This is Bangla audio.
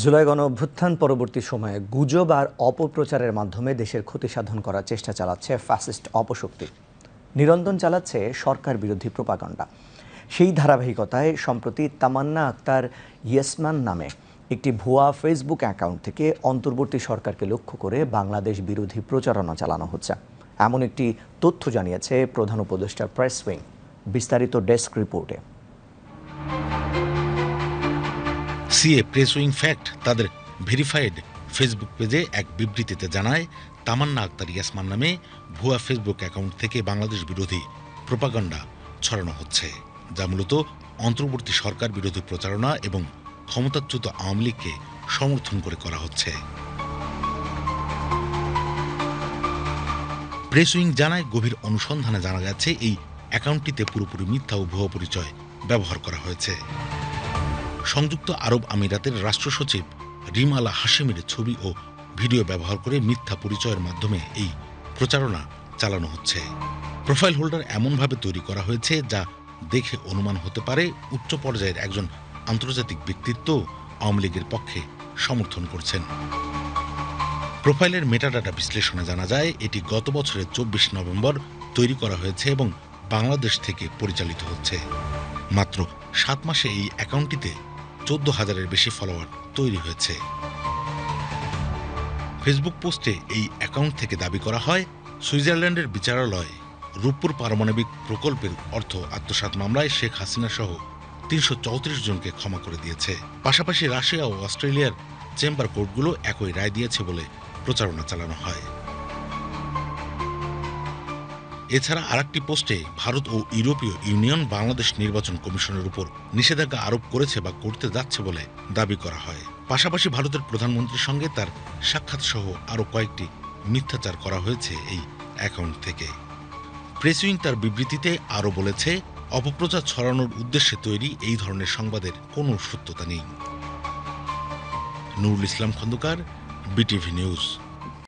জুলাই গণঅভ্যুত্থান পরবর্তী সময়ে গুজব আর অপপ্রচারের মাধ্যমে দেশের ক্ষতি সাধন করার চেষ্টা চালাচ্ছে ফ্যাসিস্ট অপশক্তি। নিরন্তর চালাচ্ছে সরকার বিরোধী প্রোপাগান্ডা। সেই ধারাবাহিকতায় সম্প্রতি তামান্না আক্তার ইয়েসম্যান নামে একটি ভুয়া ফেসবুক অ্যাকাউন্ট থেকে অন্তর্বর্তী সরকারকে লক্ষ্য করে বাংলাদেশ বিরোধী প্রচারণা চালানো হচ্ছে, এমন একটি তথ্য জানিয়েছে প্রধান উপদেষ্টার প্রেস উইং। বিস্তারিত ডেস্ক রিপোর্টে। সিএ প্রেস উইং ফ্যাক্ট তাদের ভেরিফাইড ফেসবুক পেজে এক বিবৃতিতে জানায়, তামান্না আক্তার ইয়াসমান নামে ভুয়া ফেসবুক অ্যাকাউন্ট থেকে বাংলাদেশ বিরোধী প্রোপাগান্ডা ছড়ানো হচ্ছে, যা মূলত অন্তর্বর্তী সরকার বিরোধী প্রচারণা এবং ক্ষমতাচ্যুত আওয়ামী লীগকে সমর্থন করে করা হচ্ছে। প্রেস উইং জানায়, গভীর অনুসন্ধানে জানা গেছে এই অ্যাকাউন্টটিতে পুরোপুরি মিথ্যা ও ভুয়া পরিচয় ব্যবহার করা হয়েছে। সংযুক্ত আরব আমিরাতের রাষ্ট্র সচিব রিম আলা হাশেমের ছবি ও ভিডিও ব্যবহার করে মিথ্যা পরিচয়ের মাধ্যমে এই প্রচারণা চালানো হচ্ছে। প্রোফাইল হোল্ডার এমনভাবে তৈরি করা হয়েছে যা দেখে অনুমান হতে পারে উচ্চ পর্যায়ের একজন আন্তর্জাতিক ব্যক্তিত্ব আওয়ামী লীগের পক্ষে সমর্থন করছেন। প্রোফাইলের মেটাডাটা বিশ্লেষণে জানা যায়, এটি গত বছরের 24 নভেম্বর তৈরি করা হয়েছে এবং বাংলাদেশ থেকে পরিচালিত হচ্ছে। মাত্র 7 মাসে এই অ্যাকাউন্টটিতে 14,000-এর বেশি ফলোয়ার তৈরি হয়েছে। ফেসবুক পোস্টে এই অ্যাকাউন্ট থেকে দাবি করা হয়, সুইজারল্যান্ডের বিচারালয় রূপপুর পারমাণবিক প্রকল্পের অর্থ আত্মসাৎ মামলায় শেখ হাসিনা সহ 334 জনকে ক্ষমা করে দিয়েছে। পাশাপাশি রাশিয়া ও অস্ট্রেলিয়ার চেম্বার কোর্টগুলো একই রায় দিয়েছে বলে প্রচারণা চালানো হয়। এছাড়া আরেকটি পোস্টে ভারত ও ইউরোপীয় ইউনিয়ন বাংলাদেশ নির্বাচন কমিশনের উপর নিষেধাজ্ঞা আরোপ করেছে বা করতে যাচ্ছে বলে দাবি করা হয়। পাশাপাশি ভারতের প্রধানমন্ত্রীর সঙ্গে তার সাক্ষাৎ সহ আরও কয়েকটি মিথ্যাচার করা হয়েছে এই অ্যাকাউন্ট থেকে। প্রেস উইং তার বিবৃতিতে আরও বলেছে, অপপ্রচার ছড়ানোর উদ্দেশ্যে তৈরি এই ধরনের সংবাদের কোনো সত্যতা নেই। Nurul Islam Khandakar, BTV news.